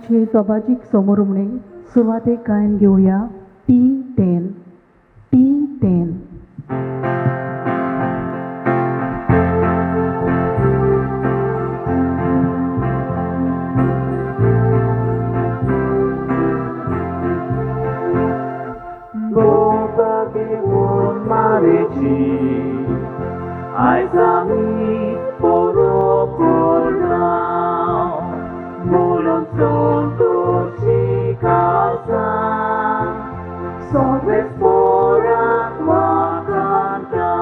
चे सोबाजीक समोर म्हणे सुरवातेक गायन घेऊया T10. T10. Bobagi mon mareci, aizami porokolna, mulon sonto shikasa, sodres porak makanta,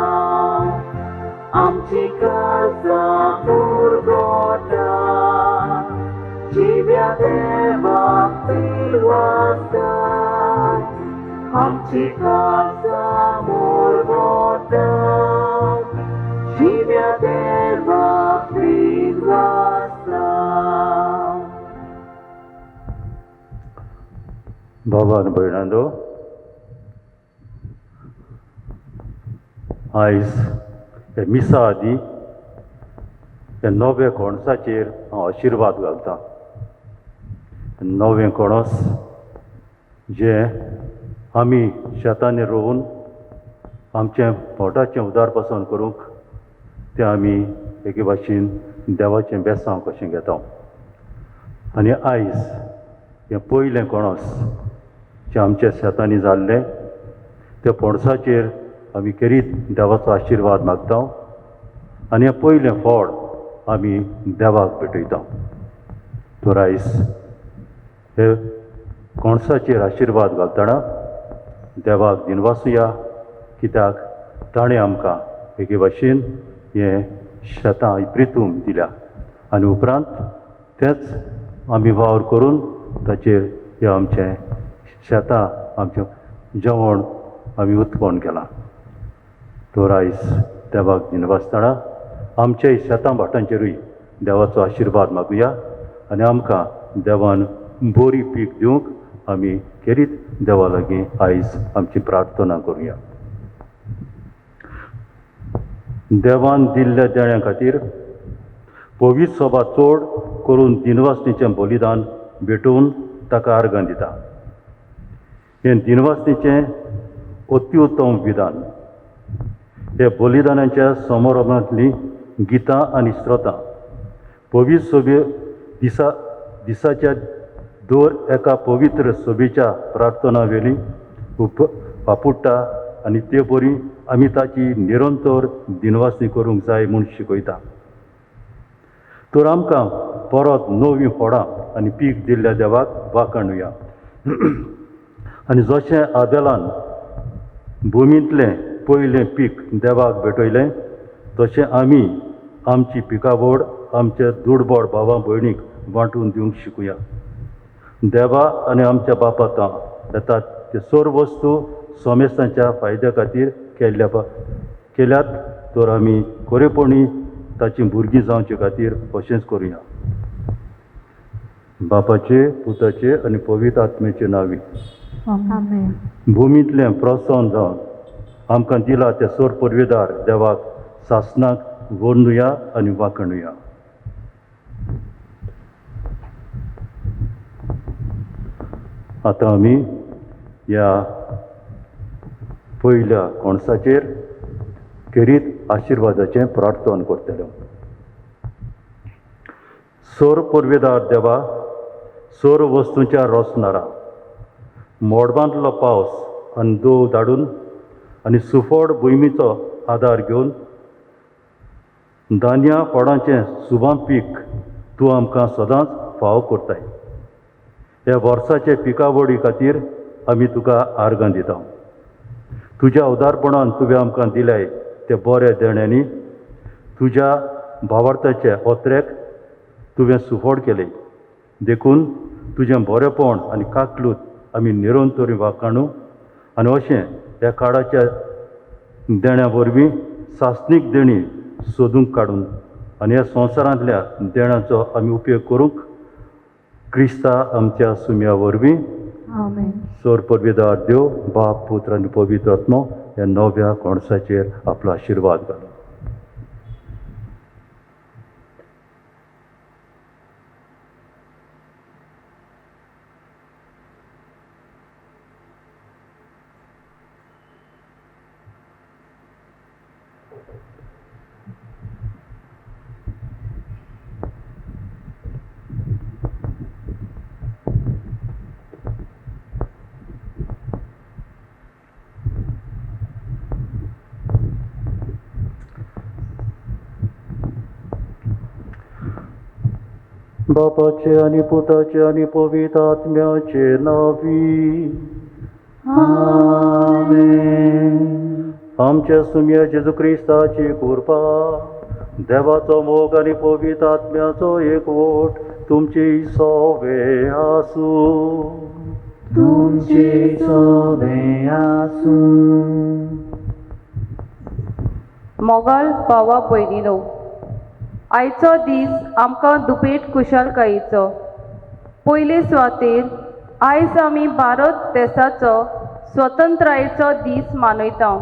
amchi casa murgota, jivya deva pilwasta. आमची casa मुरगोटा शिव्या देवा प्रिवासा. बाबा आनी भयणांदो, आयज हे मिसा आदी हे नवे कोणसाचेर हांव आशिर्वाद घालतां. नवें कोणस जे आमी शेतांनी रोवन आमचें पोटाचें उदारपासन करूंक तें आमी एके भाशेन देवाचें बेसांव कशें घेता. आनी आयज हें पयलें कोणस जें आमच्या शेतांनी जाल्लें त्या पोणसाचेर आमी करीत देवाचो आशिर्वाद मागता आनी हें पयलें फळ आमी देवाक भेटयता. तर आयज हे कोणसाचेर आशिर्वाद घालतना देवाक दिनवासुया, कित्याक ताणें आमकां एके भाशेन हें शेतां इप्रितूम दिल्या आनी उपरांत तेंच आमी वावर करून ताचेर हें आमचें शेतां आमचें जेवण आमी उत्पन्न केलां. तर आयज देवाक दिनवासतना आमच्या शेतां भाटांचेरूय देवाचो आशिर्वाद मागुया आनी आमकां देवान बरी पीक दिवंक आमी करीत देवा लागीं आयज आमची प्रार्थना करुया. देवान दिल्ल्या देण्यां खातीर पवित्र सभा चोड करून दिनवासणीचें बलिदान भेटोवन ताका अर्गां दिता. हें दिनवासणीचें अत्युत्तम विधान. हे बलिदानाच्या समारंभांतलीं गितां आनी स्त्रोतां पवित्र सभे दिसाच्या दर एका पवित्र सभेच्या प्रार्थना वेळी वापुट्टा आनी ते बरी आमी ताची निरंतर दिनवासणी करूंक जाय म्हूण शिकयता. तर आमकां परत नवीं फळां आनी पीक दिल्ल्या देवाक वाखाणुया. आनी जशें आबेलान भुमींतलें पयलें पीक देवाक भेटयलें तशें आमी आमची पिकावळ आमच्या दुडबड भावां भयणीक वांटून दिवंक शिकुया. देवा आनी आमच्या बापातां येतात ते सर्व वस्तू सोमेस्तांच्या फायद्या खातीर केल्यात. तर आमी खरेपणी ताची भुरगीं जावचे खातीर अशेंच करुया. बापाचे, पुताचे आनी पवित्र आत्म्याचे नांवी. आमेन. भुमींतलें प्रोत्साहन जावन आमकां दिला ते सोर परवेदार देवाक सासणाक वंदुया आनी वाखाणुया. आतां आमी ह्या पयल्या कोणसाचेर करीत आशिर्वादाचें प्रार्थना करतले. सोर परवेदार देवा, सोर वस्तूंच्या रोसणारा, मोडबांतलो पावस आनी दव धाडून आनी सुफोड भुंयमीचो आदार घेवन धान्या फळांचें सुबां पीक तूं आमकां सदांच फावो करताय. ह्या वर्साचे पिकावळी खातीर आमी तुका आर्गां दिता. तुज्या उदारपणान तुवें आमकां दिल्याय ते बऱ्या देण्यांनी तुज्या भावार्थाचे ओत्रेक तुवें सुफोड केलें. देखून तुजें बरेपण आनी काकलूत आमी निरंतरी वाखाणू आनी अशें ह्या काळाच्या देण्या वरवीं सासणीक देणी सोदूंक काडून आनी ह्या संवसारांतल्या देणाचो आमी उपयोग करूंक क्रिस्ता आमच्या सुम्या वरवीं. आमेन. सोर परवेदार देव, बाप, पुत्र आनी पवित्र आत्मो ह्या नव्या कोणसाचेर आपलो आशिर्वाद घालो. बापाचे आणि पुताचे आणि पवित्र आत्म्याचे नावी आमच्या सुम्य जेजू क्रिस्ताची कृपा देवाचो मोग आणि पवित्र आत्म्याचो एकवट तुमची सवे आसूं. तुमचे सोबे आसूं. मोगाल भावा भयणीनो, आयचो दीस आमकां दुपेट कुशलकायेचो. पयले सुवातेर आयज आमी भारत देशाचो स्वतंत्रायेचो दीस मनयता.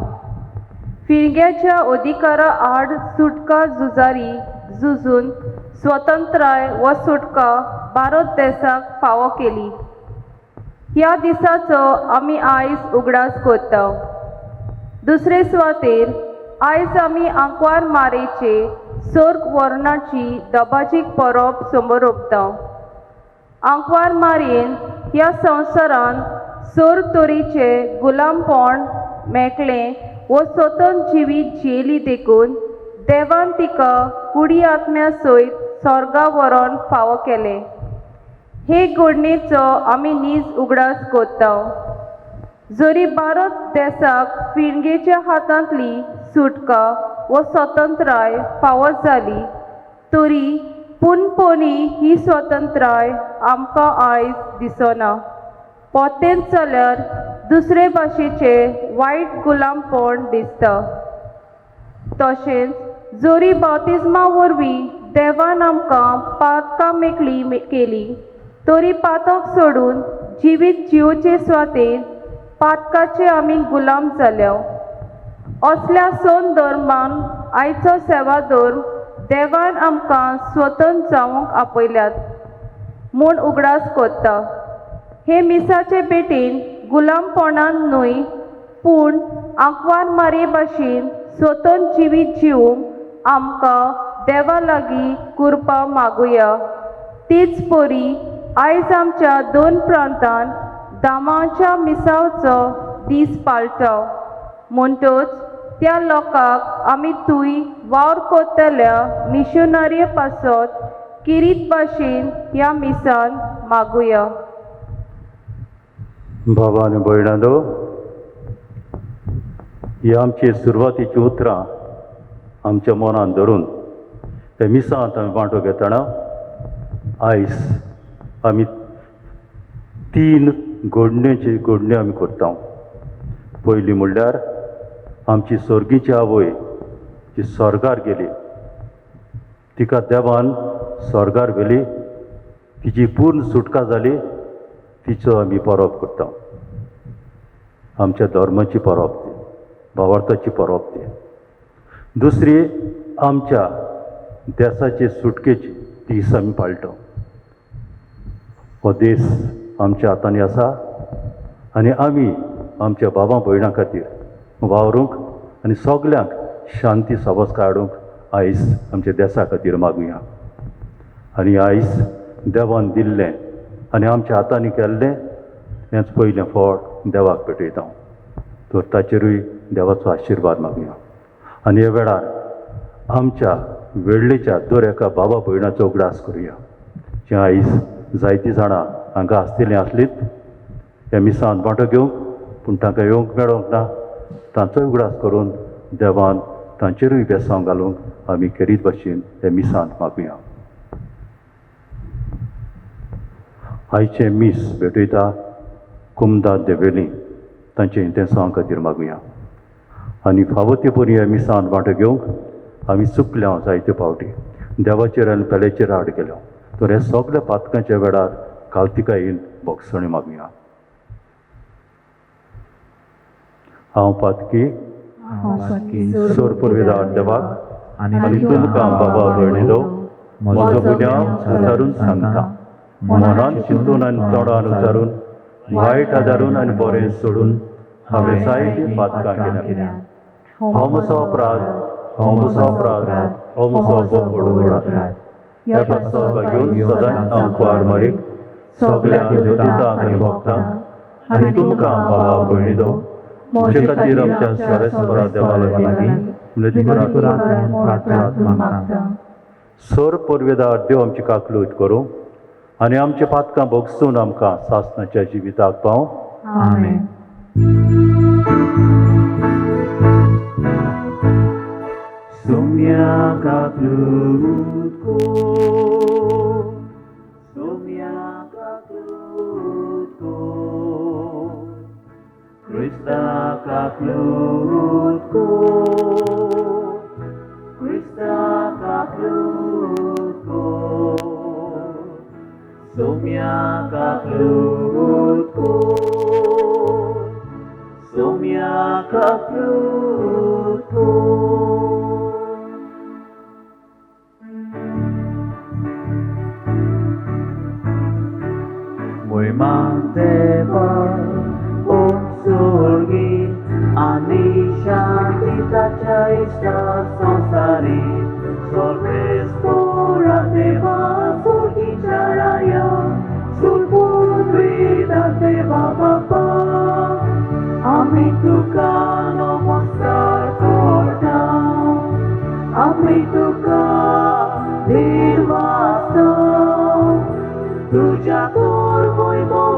फिरग्याच्या अधिकारा आड सुटका झुजारी झुजून स्वतंत्राय व सुटका भारत देशाक फावो केली. ह्या दिसाचो आमी आयज उगडास करता. दुसरे सुवातेर आयज आमी आंकवार मारेचे सर्ग वर्णाची दबाजीक परब समोर ओंपता. आंकवार मारयेन ह्या संवसारान सर्ग तरेचे गुलामपण मेकळें व स्वतंत्र जिवीत जियेली देखून देवान तिका कुडी आत्म्या सयत स्वर्गा व्हरोन फावो केले. हे घडणेचो आमी नीज उगडास करता. जरी भारत देशाक फिरगेच्या हातांतली सुटका व स्वतंत्राय फावो जाली तरी पुनपोनी ही स्वतंत्राय आमकां आयज दिसना. पोतेंच जाल्यार दुसरे भाशेचे वायट गुलामपण दिसता. तशेंच जरी बाप्तिस्मा वरवीं देवान आमकां पातकां मेकळी केली तरी पातक सोडून जिवीत जिवचे सुवातेर पातकाचे आमी गुलाम जाल्या. असल्या सोन धर्मान आयचो सेवादोर देवान आमकां स्वतंत्र जावंक आपयल्यात म्हूण उगडास करता. हे मिसाचे पेटेन गुलामपणान न्हय पूण आंकवार मारे भाशेन स्वतंत्र जिवीत जिवूंक आमकां देवा लागीं कृपा मागुया. तीच परी आयज आमच्या दोन प्रांतांत दामाच्या मिसावचो दीस पाळटा. म्हणटच त्या लोकांक आमी थंय वावर करतल्या मिशनरी पासत किरीत भाशेन ह्या मिसान मागुया. भावा आनी भयणांनो, ही आमची सुरवातीची उतरां आमच्या मनान धरून त्या मिसांत आमी वांटो घेतना आयज आमी 3 घडण्यो आमी करता. पयली म्हणल्यार आमची स्वर्गीची आवय जी स्वर्गार गेली, तिका देवान स्वर्गार व्हेली, तिची पूर्ण सुटका जाली, तिचो आमी परब करता. आमच्या धर्माची परब ती, भावार्थाची परब ती. दुसरी आमच्या देशाचे सुटकेची दीस आमी पाळटा. हो देश आमच्या हातांनी आसा आनी आमी आमच्या भावां भयणां खातीर वावरूंक आनी सगल्यांक शांती संवस्कार हाडूंक आयज आमच्या देशा खातीर मागुया. आनी आयज देवान दिल्लें आनी आमच्या हातांनी केल्लें हेंच पयलें फळ देवाक भेटयता. तर ताचेरूय देवाचो आशिर्वाद मागुया. आनी ह्या वेळार आमच्या वेळेच्या दर एका भावा भयणाचो उगडास करुया, जे आयज जायतीं जाणां हांगा आसतलीं आसलीत ह्या मिसांत वांटो घेवंक, पूण तांकां येवंक मेळोंक ना. तांचोय उगडास करून देवान तांचेरूय बेसांव घालूंक आमी खेरीत भाशेन ह्या मिसांत मागुया. आयचें मीस भेटयता कुमदाद देवेली तांचे इंतेसां खातीर मागुया. आनी फावो ते परी ह्या मिसांत वांटो घेवंक आमी चुकल्या जायते फावटी देवाचेर आनी पेलेचेर आड गेल्या. तर हे सगळ्या पातकांच्या वेळार कावतिकायेन भोगसणी मागुया. हांव पातकी सोर पुरविदार देवाक आनी तुमकां बाबा भयणीलो म्हजो गुन्यांव उचारून सांगता. मनान चिंतून आनी तोंडान उचारून वायट आदारून आनी बरें सोडून हांवें जायतीं पातकां केल्यां. हो म्हजो अपराध, हो म्हजो अपराध, हो म्हजो अपराध. ह्या पातका घेवन सदांच हांव कुवार मारीक सगळ्यांक दितां आनी भोगतां. आनी तुमकां बाबा भयणीलो म्हजे खातीर आमच्या स्वर्गस्वरा देवा लागीं प्रार्थना मागता. सोर परवेदार देव आमची काकलूत करूं आनी आमचे पातकां भोगसून आमकां सासणाच्या जिविताक पावूं. आमेन. Sumia kaklutko, Sumia kaklutko, Krista kaklutko, Krista kaklutko, Sumia kaklutko, Sumia kaklutko. Muy manteva surgi ani shantitacha ista sansari solves pora deva surgi charaya sulpudvida deva baba ami tuka namaskar kortam ami tuka dirvasta तुझ्या तोर वैभवापासो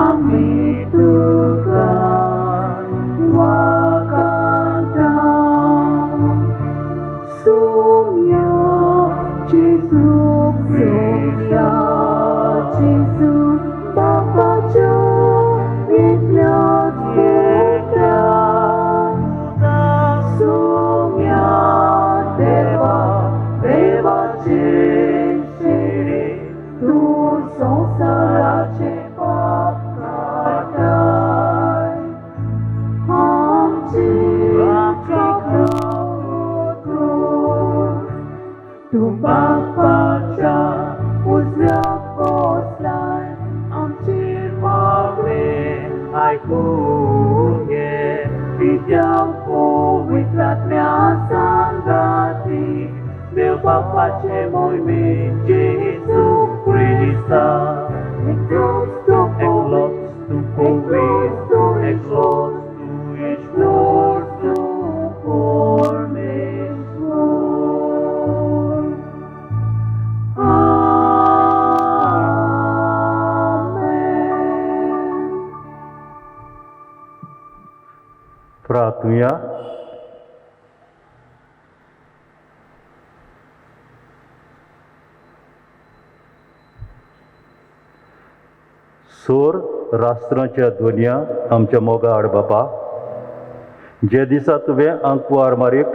आम्ही तुका वाकाता. सोम्या जेजू सोम्या जेजू बापाच्या एकल्याच एकटा सोम्या देवा देवाचे तू संसाराचे पाप काटाय आमची तू बापाच्या उजव्या बसलाय आमची मागणे ऐकून घे विद्या पवित्रात्म्या सांगाती देव बापाचे मोहिमे जेजू Krista, eklos tu Cristo, eklos tu Iisus tu Formesor. Amen. प्रार्थूया. सोर राष्ट्रांच्या दुनिया आमच्या मोगा आड बापा जे दिसा तुवें आंकवार मारीक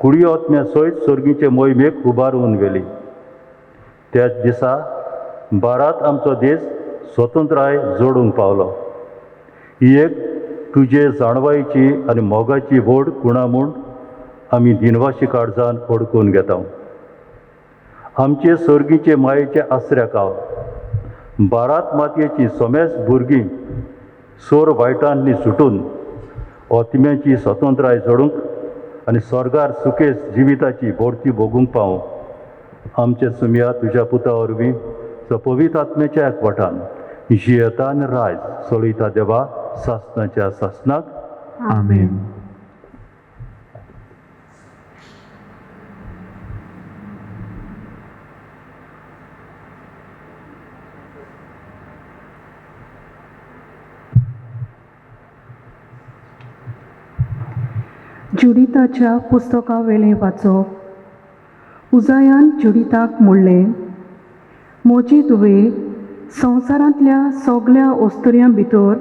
कुडी ओतम्या सयत सर्गीचे मोहिमेक उबारून गेली त्याच दिसा बारात आमचो देश स्वतंत्राय जोडूंक पावलो. ही एक तुजे जाणवायेची आनी मोगाची व्हड कुणा म्हूण आमी दिनवाशी काळजान ओळखून घेता. आमचे सर्गीचे मायेचे आसऱ्याक हांव बारात मातयेची सोमेस भुरगीं सोर वायटांनी सुटून ओतम्याची स्वतंत्राय जोडूंक आनी स्वर्गार सुखेस जिविताची भोरती भोगूंक पावूं आमचे सुमया तुज्या पुता वरवीं पवित्र आत्म्याच्या एकवटान जियेता आनी रायज चलयता देवा सासणाच्या सासनाक. Amen. जुडिताच्या पुस्तका वेले वाचप. उजायान जुडिताक म्हणलें, मोजी तुवें संवसारांतल्या सगळ्या वस्तुऱ्यां भितर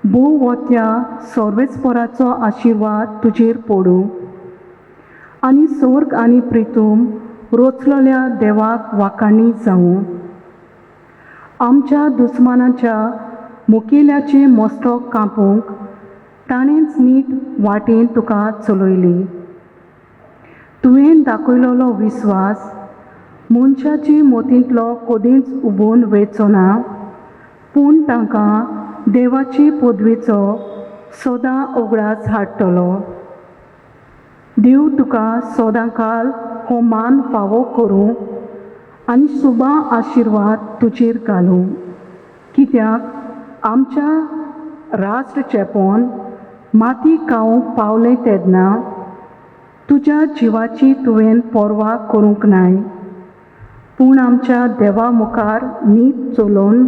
भोव वत्या सर्वेस्पराचो आशिर्वाद तुजेर पडूं आनी स्वर्ग आनी प्रितूम रोचलेल्या देवाक वाखाणी जावं. आमच्या दुस्मानाच्या मुखेल्याचें मस्तक कापूंक ताणेंच नीट वाटेन तुका चलयली. तुवें दाखयलोलो विस्वास मनशाचे मतींतलो कदेंच उबून वयचो ना, पूण तांकां देवाचे पदवेचो सदां उगडास हाडटलो. देव तुका सदांकाल हो मान फावो करूं आनी सुबा आशिर्वाद तुजेर घालूं. कित्याक आमच्या राष्ट्र चेपोन माती खावंक पावले तेन्ना तुज्या जिवाची तुवें पर्वा करूंक नाय, पूण आमच्या देवा मुखार नीत चलोवन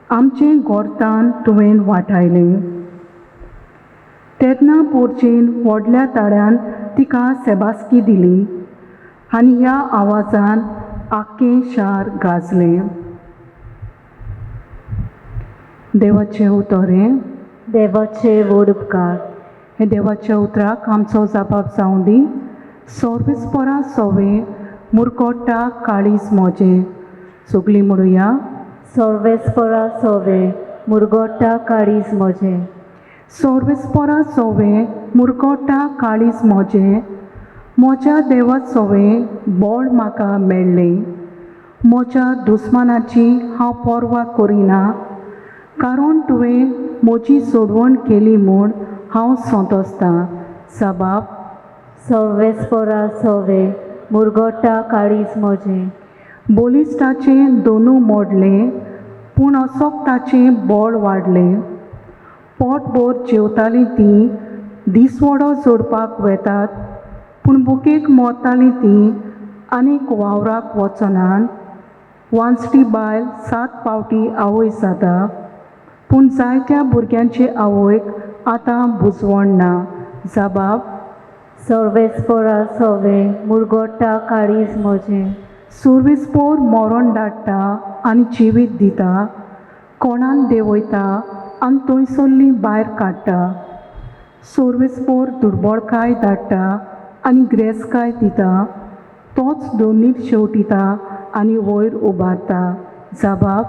आमचें गोरतान तुवें वाटायलें. तेन्ना पोरचेन व्हडल्या ताळ्यान तिका सेबास्की दिली आनी ह्या आवाजान आख्खें शार गाजलें. देवाचें उतोरें. देवाचे व्हड उपकार. हे देवाच्या उतराक आमचो जापाप जावं दी. सोर्वेस्परा सोवे मुरकोटा काळीज मोजे. सगळीं म्हणुया. सोर्वेस्परा सोवे मुरगोटा काळीज मोजे. सोर्वेस्परा सोवे मुरकोटा काळीज मोजे. म्हज्या देवा सोवे बोळ म्हाका मेळ्ळें. म्हज्या दुस्मानाची हांव पर्वा करिना, कारण तुवें म्हजी सोडवण केली म्हूण हांव संतोसतां. साबाब. सोर्वेस्परा सोवे मुरगोटा काळीज मोजे. बोलिस्टाचें दोनू मोडलें, पूण असोक्ताचें बोळ वाडलें. पोटभर जेवतालीं तीं दिसवडो जोडपाक वेतात, पूण बुकेक मोरतालीं तीं आनीक वावराक वचनान. वांसटी बायल 7 पावटी आवय जाता, पूण जायत्या भुरग्यांचे आवयक आतां बुजवण ना. जाबाब. सोर्वेस्परा सोवे मुरगोटा काळीज मोजे. सुरवेस्पोर मोरण धाडटा आनी जिवीत दिता, कोणान देंवयता आनी थंयसरली भायर काडटा. सुरवेस्पोर दुर्बळकाय धाडटा आनी ग्रेसकाय दिता, तोच दोनीत शेवटिता आनी वयर उबारता. जाबाब.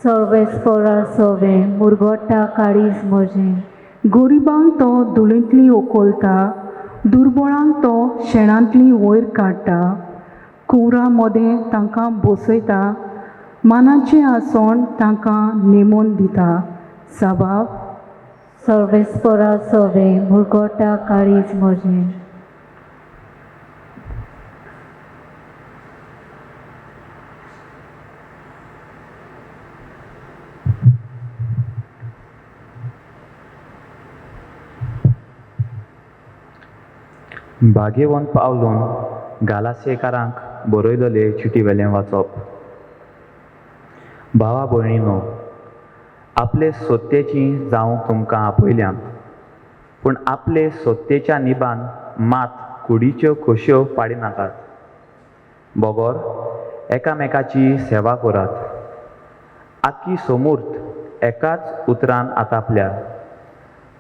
सोर्वेस्परा सोवे मुरगोटा काळीज मोजे. गोरिबांक तो धुळेंतली उखलता, दुर्बळांक तो शेणांतली वयर काडटा. कुंवरां मदें तांकां बसयता, मानाचें आसोण तांकां नेमून दिता. साबाब. सोर्वेस्परा सोवे मुरगोटा काळीज मोजे. बागेवंत पावलून गालासेकारांक बरयलेले चिटी वेलें वाचप. भावा भयणीनो, आपले सोत्तेची जावंक तुमकां आपयल्यात, पूण आपले सोत्तेच्या निबान मात कुडीच्यो खोश्यो पाडिनाकात. बोगोर एकामेकाची सेवा करात. आख्खी समूर्त एकाच उतरान आतापल्या.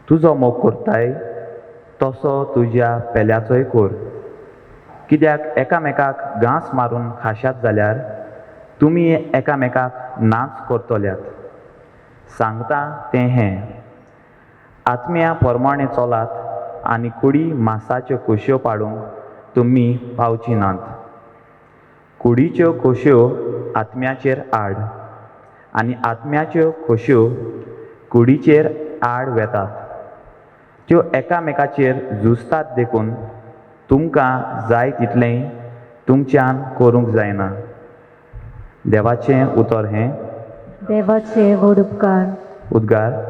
तुजो मोग करताय तसो तुज्या पेल्याचोय कोर. कित्याक एकामेकाक घांस मारून खाशात जाल्यार तुमी एकामेकाक नाच करतल्यात. सांगता तें हें, आत्म्या प्रमाणें चलात आनी कुडी मांसाच्यो खोश्यो पाडूंक तुमी पावची नात. कुडीच्यो खोश्यो आत्म्याचेर आड आनी आत्म्याच्यो खोश्यो कुडीचेर आड वेतात. त्यो एकामेकाचेर झुजतात देखून तुमकां जाय तितलें तुमच्यान करूंक जायना. देवाचें उतर हें. देवाचे व्हड उपकार. उद्गार.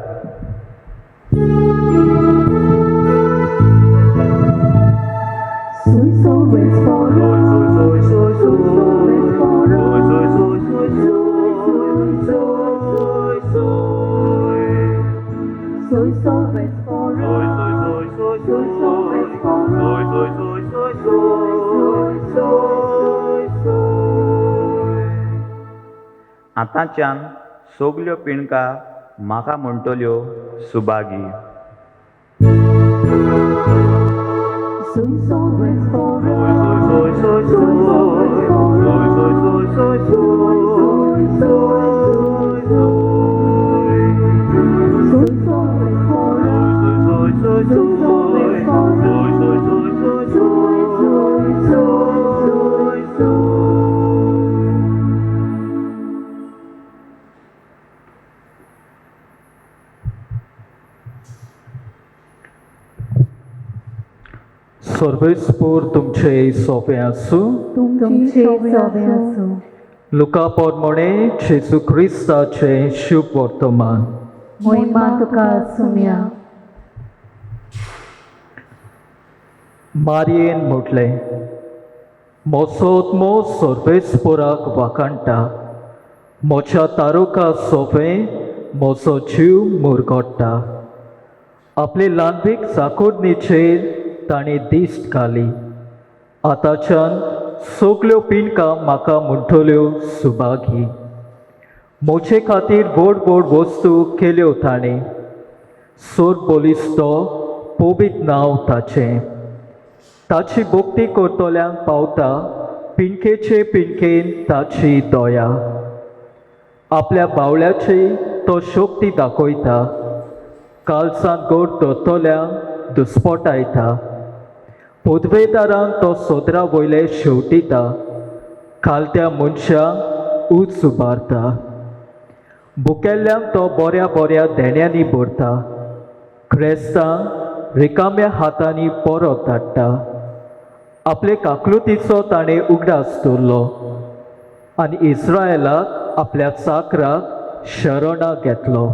आतांच्यान सगल्यो पिणकां म्हाका म्हणटल्यो सुबागी. सर्वेस्पोर तुमचे सोवे आसूं. तुमचे सोवे आसूं. लुका पोरमोणे जेजू क्रिस्ताचे शुभ वर्तमान. महिमा तुका सुम्या. मारयेन म्हटलें, मोसोत्मो सर्वेस्पराक वाकाणटा, मोच्या तारुका सोफे मोसो जीव मुरगोडटा. आपले ल्हानवीक साकुडणीचेर ताणें दिश्ट घाली. आतांच्यान सगल्यो पिणकां म्हाका म्हणटल्यो सुभागी. मोचे खातीर व्हड व्हड वस्तू केल्यो ताणें. सोर बोलिस्तो पवित्र नांव ताचें. ताची भक्ती करतल्यांक पावता पिणकेचे पिणकेन ताची दोया. आपल्या बावल्याची तो शक्ती दाखयता. कालसां गोड धरतल्यांक दुस्पटायता. पदवेदारांक तो सोदरा वयले शेवटिता. खालत्या मनशांक उंच उबारता. भुकेल्ल्यांक तो बऱ्या बऱ्या देण्यांनी भरता. क्रेस्तांक रिकाम्या हातांनी परत धाडटा. आपले काकलुतीचो ताणें उगडास दवरलो आनी इस्रायलाक आपल्या चाकराक शरणाक घेतलो.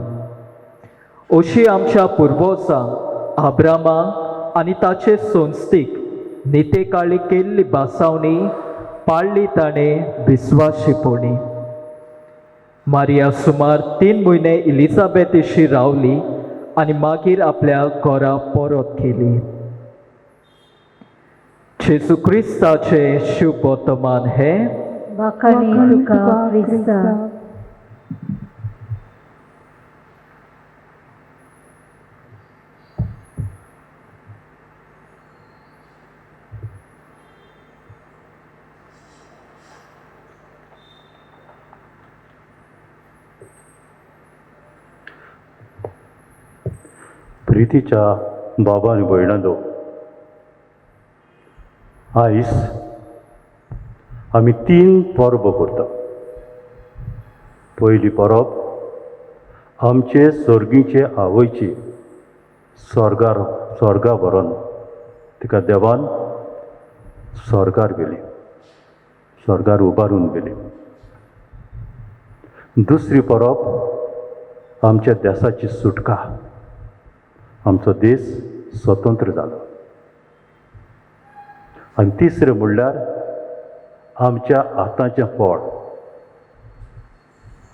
अशी आमच्या पुर्वजांक आब्रामाक आनी ताचे संस्थीक नितेकाळी केल्ली बासावणी पाळ्ळी ताणें विस्वाशीपणी. मारिया सुमार 3 म्हयने इलिझाबेथीशी रावली आनी मागीर आपल्या घरा परत गेली. जेजू क्रिस्ताचे शुभ वर्तमान हें वाखाणी तुका क्रिस्ता. प्रितीच्या बाबा आनी भयणांदो, आयज आमी 3 परबो करता. पयली परब आमचे सर्गीचे आवयची स्वर्गा व्हरोन तिका देवान स्वर्गार गेली, स्वर्गार उबारून गेली. दुसरी परब आमच्या देशाची सुटका. आमचो देश स्वतंत्र जालो. आनी तिसरें म्हणल्यार आमच्या हातांचें फळ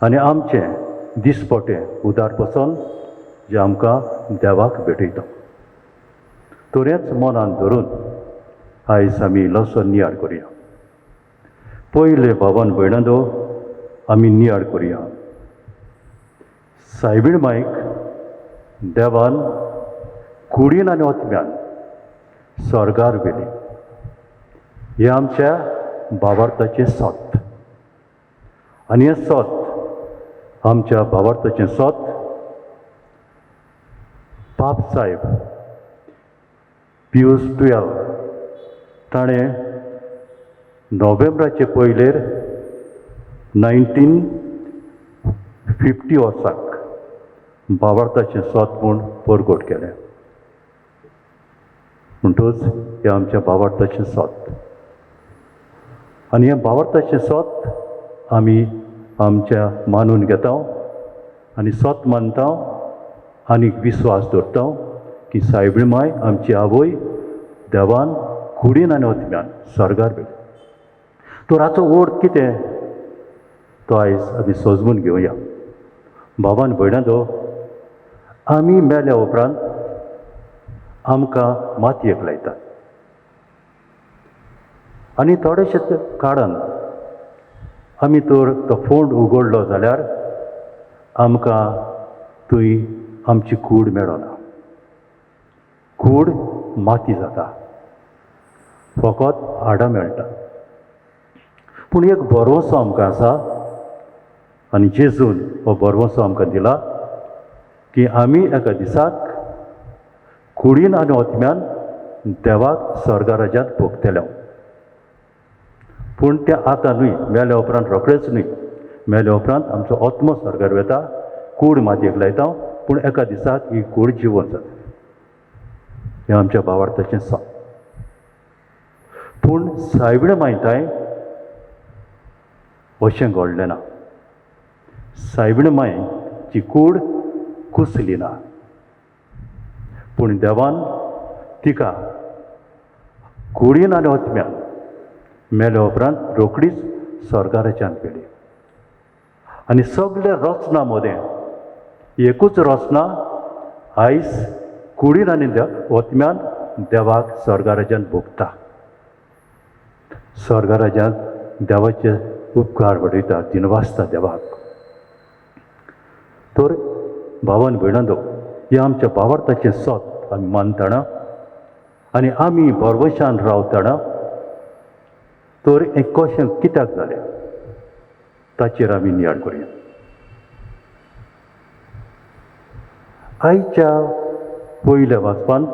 आनी आमचें दिसपटें उदार पसंद जें आमकां देवाक भेटयता. तोरेंच मनान धरून आयज आमी इल्लोसो नियाळ करुया. पयले भावान भयणांदो, आमी नियाळ करुया. सायबीण मायक देवान कुडीन आनी ओतम्यान स्वर्गार गेली. हें आमच्या भावार्थाचें सोत. आनी हें सोत, आमच्या भावार्थाचें सोत पाप साहेब पियूस 12 ताणें नोव्हेंबराचे पयलेर 1950 वर्साक भावार्थाचें सोत म्हूण परगट केलें. म्हणटूच हें आमच्या भावार्थाचें सोत. आनी हें भावार्थाचें सोत आमी आमच्या मानून घेता आनी सोत मानता आनी विस्वास दवरता की सायबीण माय आमची आवय देवान कुडीन आनी ओतम्यान स्वर्गार गेली. तो राचो अर्थ कितें तो आयज आमी समजून घेवया. भावान भयणांदो, आमी मेल्या उपरांत आमकां मातयेक लायतात आनी थोडेशे काळान आमी तर तो फोंड उगडलो जाल्यार आमकां थंय आमची कूड मेळना. कूड माती जाता, फकत हाडां मेळटा. पूण एक भरवंसो आमकां आसा आनी जेजून हो भरवंसो आमकां दिला की आमी एका दिसाक कुडीन आनी ओतम्यान देवाक स्वर्गा राज्यांत भोगतले. पूण तें आतां न्हय, मेल्या उपरांत रोखडेंच न्हय. मेल्या उपरांत आमचो आत्मो स्वर्गार वता, कूड मातयेक लायता, पूण एका दिसाक ही कूड जिवन जाता. हें आमच्या भावार्थाचें सोत. पूण सायबीण मायताय अशें घडलें ना. सायबीण मायची कूड कुसली ना, पूण देवान तिका कुडीन आनी ओतम्यान मेले उपरांत रोखडीच स्वर्गाराच्यान पेली. आनी सगळे रचना मदें एकूच रचना आयज कुडीन आनी ओतम्यान देवाक स्वर्गाराच्यान भोगता. स्वर्गाराज्यांत देवाचे उपकार वडयता, दिनवासता देवाक. तर भावान भयणांदो, हें आमच्या भावार्थाचें सत आमी मानतना आनी आमी बरवशान रावतना तर हें कशें कित्याक जालें ताचेर आमी नियाळ करुया. आयच्या पयल्या वाचपांत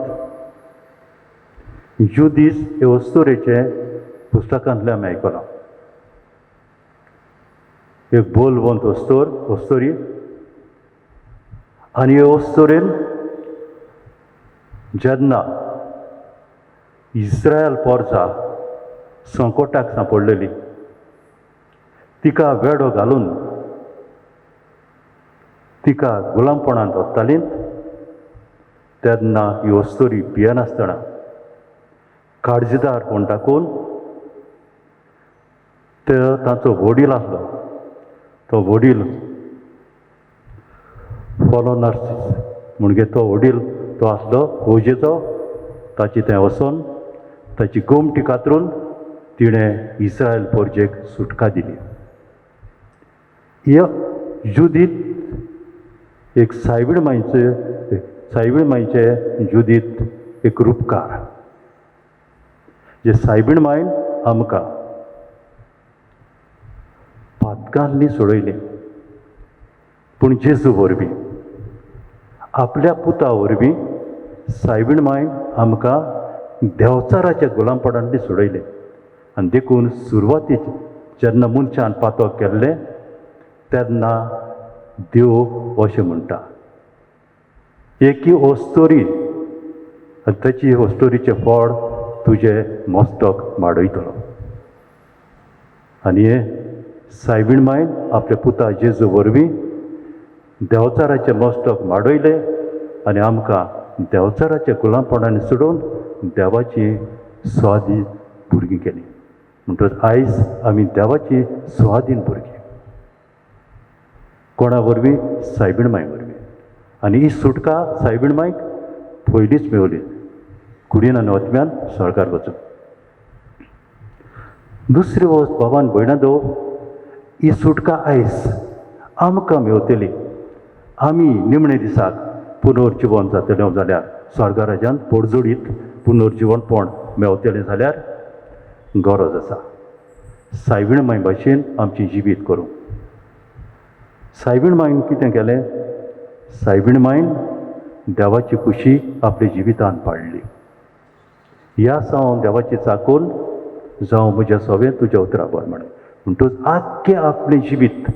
जुदीस हे ओस्तोरेचे पुस्तकांतल्यान आमी आयकलां. एक बोलवंत ओस्तोरी आनी हे ओस्तोरेन जेन्ना इस्रायल पोरसां संकटाक सांपडलेली, तिका वेडो घालून तिका गुलामपणांत व्हरतालीं, तेन्ना ही ओस्तोरी भियेनासतना काळजीदार कोण टाकून ताचो वडील आसलो, तो वडील फॉलोनार्सीस म्हणजे तो वडील तो आसलो फौजेचो, ताची थंय वचोन ताची गोमटी कातरून तिणें इस्रायल पोरजेक सुटका दिली. ह्या जुदीत एक सायबीण मांयचे जुदीत एक रूपकार, जे सायबीण मांयन आमकां पातकांनी सोडयले, पूण जेजू वरवीं आपल्या पुता वरवीं सायबीण मांयन आमकां देंवचाराच्या गुलामपणांतली सोडयले. आनी देखून सुरवातीक जेन्ना मनशान पातक केल्लें तेन्ना देव अशें म्हणटा, एकी ओस्तोरी आनी ताची ओस्तोरीचें फळ तुजें मस्तक माडयतलो. आनी हे सायबीण मांयन आपल्या पुता जेजू वरवीं देंवचाराचें मस्तक माडयलें आनी आमकां देंवचाराच्या गुलामपणांनी सोडून देवाची स्वाधीन भुरगीं केलीं. म्हणटच आयज आमी देवाची स्वाधीन भुरगीं. कोणा वरवीं? सायबीण मांय वरवीं. आनी ही सुटका सायबीण मांयक पयलींच मेवली, कुडीन आनी ओतम्यान स्वर्गार वचून. दुसरी वस्त भावान भयणांदो, ही सुटका आयज आमकां मेवतली. आमी निमणे दिसाक पुनर्जिवन जातलें जाल्यार स्वर्गाराज्यांत पडजोडीत पुनर्जिवनपण मेवतलें जाल्यार गरज आसा सायबीण मांय भाशेन आमची जिवीत करूंक. सायबीण मांयन कितें केलें? सायबीण मांयन देवाची खुशी आपल्या जिवितांत पाडली. ह्या सावन देवाची चाकून जावं म्हज्या सवें तुज्या उतराबर म्हण. म्हणटूच आख्खें आपलें जिवीत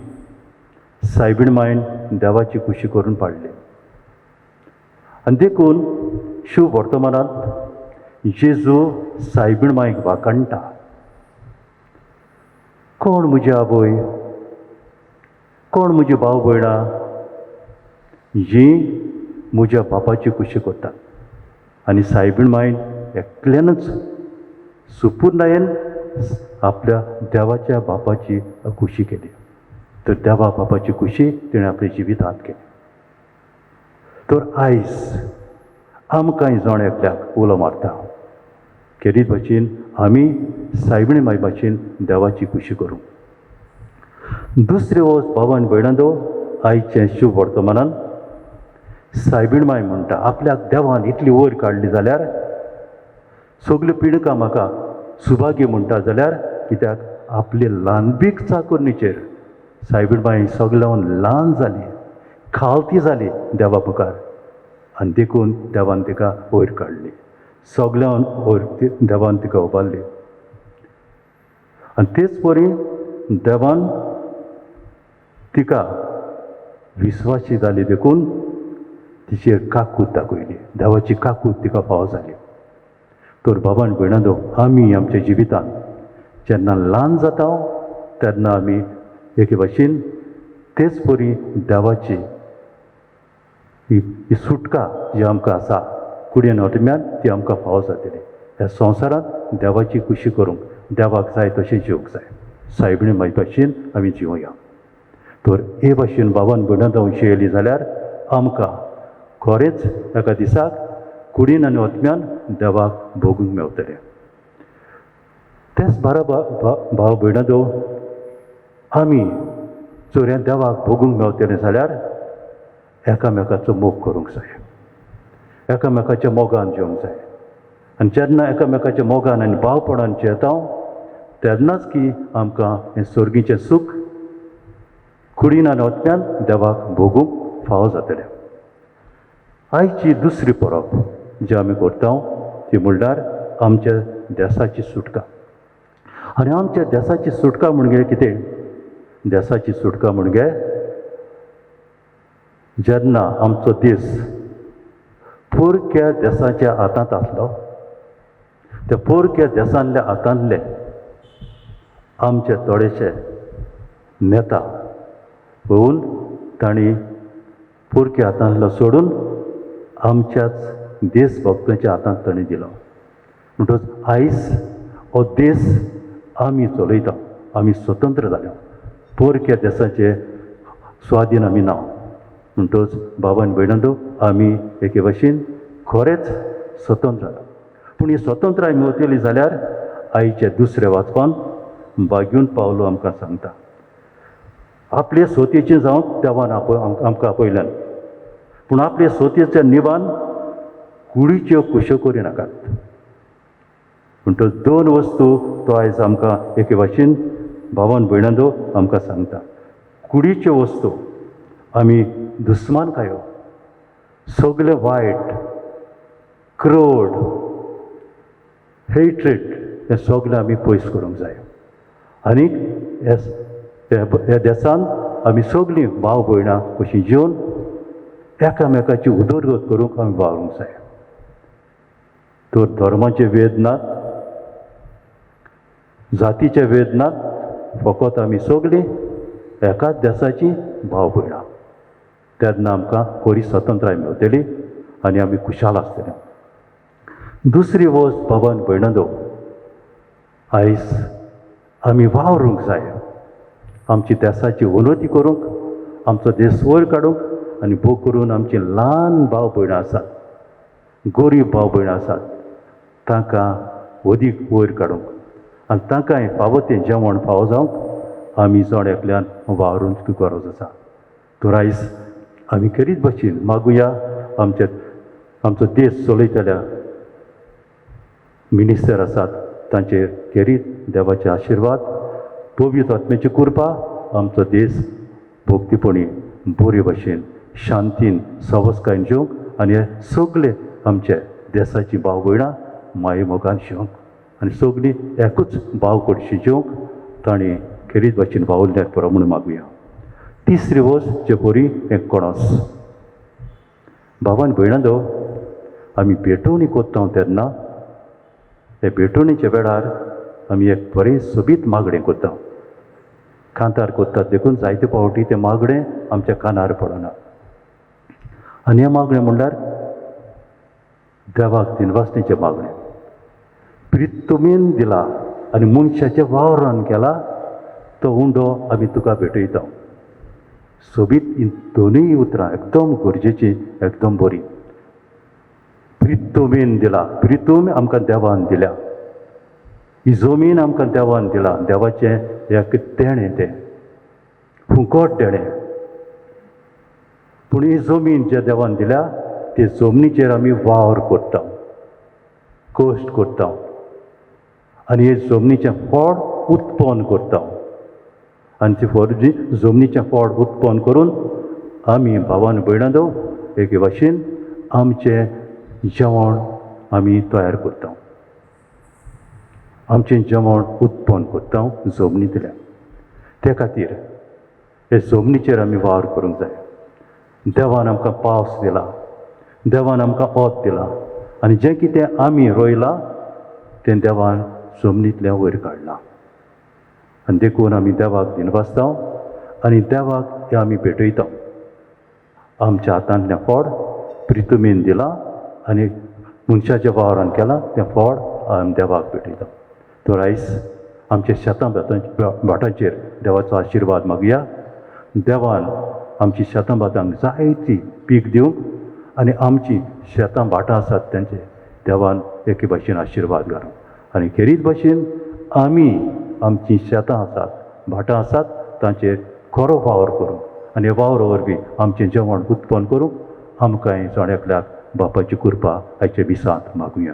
सायबीण मांयन देवाची खुशी करून पाडली. आनी देखून शुभ वर्तमानांत जेजू सायबीण मांयक वाकणटा. कोण म्हजी आवय, कोण म्हजी भाव भयणां जीं म्हज्या बापाची खुशी करतात. आनी सायबीण मांयन एकल्यानच सुपूर्णायेन आपल्या देवाच्या बापाची खुशी केली. तर देवा बापाची खुशी तिणें आपल्या जिवितांत केली. तर आयज आमकां जण एकल्याक उलो मारता, खेरीत भाशेन आमी सायबीण मांय भाशेन देवाची खुशी करूं. दुसरी वस्त भावान भयणांदो, आयचे शुभ वर्तमानान सायबीण मांय म्हणटा, आपल्याक देवान इतली वयर काडली जाल्यार सगल्यो पिणकां म्हाका सुभाग्य म्हणटा जाल्यार कित्याक आपले ल्हानबीक चाकुरणीचेर सायबीण मांय सगळ्यान ल्हान जाली, खालती जाली देवा मुखार. आनी देखून देवान तिका वयर काडली, सगळ्यान वयर देवान तिका उबारली. आनी तेच परी देवान तिका विस्वासी जाली देखून तिचेर काकूत दाखयली, देवाची काकूत तिका फावो जाली. तर बाबान भयणांदो, आमी आमच्या जिवितांत जेन्ना ल्हान जाता तेन्ना आमी एके भाशेन तेच परी देवाची ही सुटका जी आमकां आसा कुडीन ओतम्यान ती आमकां फावो जातली. ह्या संवसारांत देवाची खुशी करूंक देवाक जाय तशें जिवंक जाय सायबिणी म्हाजे भाशेन आमी जिवया तर हे भाशेन भावान भयणां अशी येयली जाल्यार आमकां खरेंच एका दिसाक कुडीन आनी ओतम्यान देवाक भोगूंक मेवतलें तेच बारा भाव भयणां आमी जर हें देवाक भोगूंक मेवतलें जाल्यार एकामेकाचो मोग करूंक जाय एकामेकाच्या मोगान जिवंक जाय आनी जेन्ना एकामेकाच्या मोगान आनी भावपणान जियेता तेन्नाच की आमकां हें सर्गीचें सूख कुडीन आनी ओतम्यान देवाक भोगूंक फावो जातलें आयची दुसरी परब जी आमी करता ती म्हणल्यार आमच्या देसाची सुटका आनी आमच्या देसाची सुटका म्हणजे कितें देसाची सुटका म्हणजे जेन्ना आमचो देश पोरक्या देसाच्या हातांत आसलो त्या पोरक्या देसांतल्या हातांतले आमचे थोडेशे नेता पळोवन तांणी पोरक्या हातांतलो सोडून आमच्याच देशभक्तांच्या हातांत तांणी दिलो म्हणटच आयज हो देश आमी चलयता आमी स्वतंत्र जाल्या पोरक्या देशाचे स्वाधीन आमी ना म्हणटच भावान भयणां आमी एके भाशेन खरेंच स्वतंत्र जाला पूण ही स्वतंत्राय मेवतली जाल्यार आयच्या दुसऱ्या वाचपान बागून पावलो आमकां सांगता आपले स्वतेचें जावंक देवान आमकां आपयल्यान पूण आपले स्वतेच्या निवान कुडीच्यो कुश्यो करिनाकात म्हणटच दोन वस्तू तो आयज आमकां एके भाशेन भावान भयणां आमकां सांगता कुडीच्यो वस्तू आमी दुस्मानकायो सगळे वायट क्रोड हेट्रेड हें सगळें आमी पयस करूंक जाय आनीक ह्या देसान आमी सगळीं भाव भयणां अशीं जिवन एकामेकाची उदरगत करूंक आमी वावरूंक जाय तर धर्माचे वेद नात जातीचे वेद नात फकत आमी सगळीं एकाच देसाची भाव भयणां तेन्ना आमकां खरी स्वतंत्राय मेवतली आनी आमी खुशाल आसतलीं दुसरी वस्त भावान भयणां आयज आमी वावरूंक जाय आमची देसाची उन्नती करूंक आमचो देश वयर काडूंक आनी भोग करून आमची ल्हान भाव भयणां आसात गरीब भाव भयणां आसात तांकां अदीक वयर काडूंक आनी तांकांय फावो तें जेवण फावो जावंक आमी जण एकल्यान वावरूंक गरज आसा तर आयज आमी खरीच भाशेन मागुया आमचो देश चलयतल्या मिनिस्टर आसात तांचेर खेरीत देवाचे आशिर्वाद पवित्र आत्म्याची कृपा आमचो देश भोगतीपणी बरे भाशेन शांतीन सवस्कायेन जिवंक आनी हे सगळे आमचे देसाची भाव भयणां माये मोगान जिवंक आनी सगळीं एकूच भाव कडशी जिवंक तांणी खेरीत भाशेन वावुरल्यार पुरो म्हणून मागुया तिसरी वस्त जे बरी हें कणस भावान भयणां आमी भेटवणी कोत्ता तेन्ना हे भेटवणीच्या वेळार आमी एक बरें सोबीत मागणें कोत्ता कांतार कोत्तात देखून जायते फावटी तें मागणें आमच्या कानार पडना आनी हें मागणें म्हणल्यार देवाक दिनवासणेचें मागणें प्रितुमेन दिला आनी मनशाच्या वावरान केला तो उंडो आमी तुका भेटयता सोबीत ही दोनूय उतरां एकदम गरजेची एकदम बरी प्रितुमेन दिला प्रितूम आमकां देवान दिल्या ही जमीन आमकां देवान दिला देवाचें एक देणें तें फुकट देणें पूण ही जमीन जे देवान दिल्या ते जमनीचेर आमी वावर करता कश्ट करता आनी हे जमनीचें फळ उत्पन्न करता आनी ते जमनीचें फळ उत्पन्न करून आमी भावान भयणां एके भाशेन आमचें जेवण आमी तयार करता आमचें जेवण उत्पन्न करता जमनींतल्यान ते खातीर हे जमनीचेर आमी वावर करूंक जाय देवान आमकां पावस दिला देवान आमकां ओत दिला आनी जें कितें आमी रोयलां तें देवान जमनींतल्यान वयर काडलां आनी देखून आमी देवाक दिनवासता आनी देवाक हें आमी भेटयता आमच्या हातांतलें फळ प्रितुमेन दिलां आनी मनशाच्या वावरान केलां तें फळ आमी देवाक भेटयता. तर आयज आमच्या शेतां भाटांचेर देवाचो आशिर्वाद मागुया. देवान आमची शेतां भाटांक जायती पीक दिवंक आनी आमची शेतां भाटां आसात तेंचे देवान एके भाशेन आशिर्वाद घालूंक आनी खेरीत भाशेन आमी आमची शेतां आसात भाटां आसात तांचेर खरो वावर करूंक आनी वावरा वरवीं आमचें जेवण उत्पन्न करूंक आमकां जण एकल्याक बापाची कृपा आयच्या दिसांत मागुया.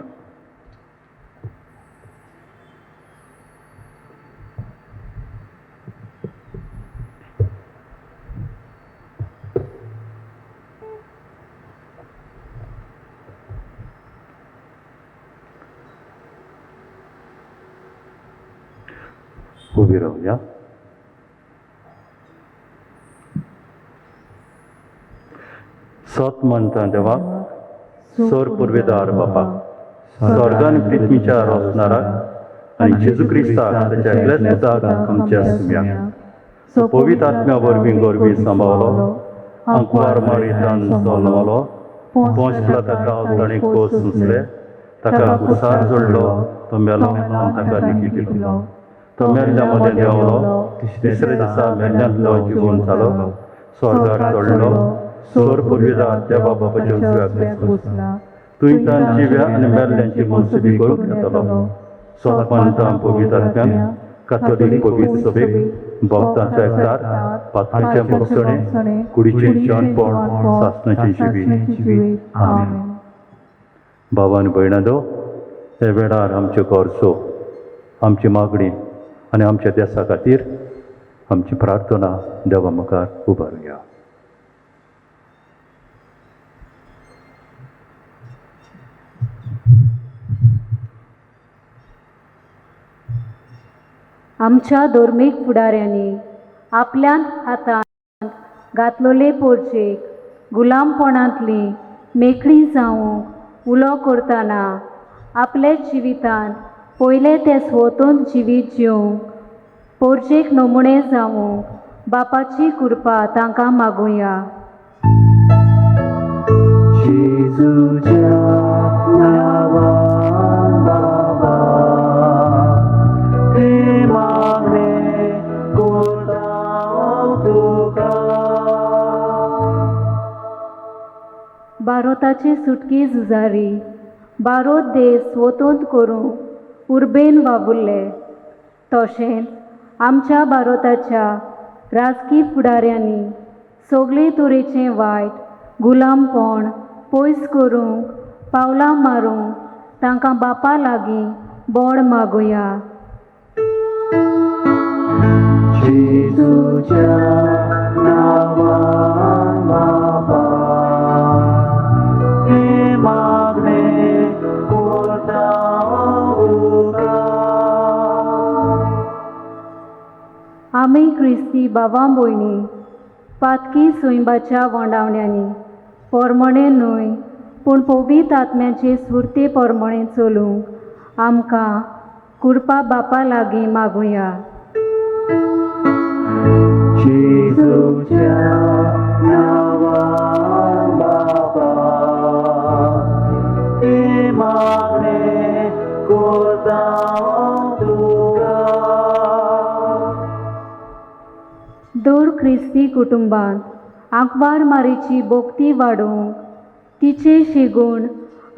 उबी रावया. सत म्हणटा देवाक, सर पुर्वेदार बापाक, स्वर्गान पृथ्वीच्या रोसणाराक आनी जेजू क्रिस्ताक ताच्या एकल्याच पुताक आमच्या सुम्याक पवित्र आत्म्या वरवीं गोरवीं सांबाळलो, अंकुवार मारितान चलवलो, पोंचला ताका ताणें कोस सुचले, ताका कुसार जोडलो, तो मेलो आनी ताका निकी दिलो. तो मेल्ल्या मदें देंवलो, तिसऱ्या दिसा मेल्ल्यांतलो जिवून जालो, स्वर्गार चडलो, सर पुर्वेदार देवा बापाच्या उजव्याक बसला. तुयें जिव्या आनी मेल्ल्यांची मनसुबी करूंक येतलो. सतपंथां पवित्र आत्म्यान कातोलीक पवित्र सभेक भक्तांचो एकठार पातळीचें भक्षणे कुडीचें जेवणपण सासणाचें जिवीत. आमीन. भाव आनी भयणांनो, हे वेळार आमच्यो गरजो, आमची मागणी आनी आमच्या देशा खातीर आमची प्रार्थना देवा मुखार उबारुया. आमच्या धर्मीक फुडाऱ्यांनी आपल्या हातांत घातलोले पोरचेक गुलामपणांतली मेकळी जावंक उलो करतना आपले जिवितांत पयले ते स्वतंत्र जिवीत जिवंक पोरचेक नमुणे जावंक बापाची कृपा तांकां मागुया. भारताची सुटकी झुजारी भारत देश स्वतंत्र करूंक उर्बेन वावुरले. तशेंच आमच्या भारताच्या राजकीय फुडाऱ्यांनी सगळे तरेचें वायट गुलामपण पयस करूंक पावलां मारूंक तांकां बापा लागीं बोड मागुया. आमी क्रिस्ती भावां भयणी पातकी सोयंबाच्या वंडावण्यांनी पोरमणे न्हय पूण पवित्र आत्म्याचे स्फुर्ते पोरमणे चलूंक आमकां कृपा बापा लागीं मागुया. दर ख्रिस्ती कुटुंबांत आंकवार मारीची भोक्ती वाडोवंक तिचे शेगूण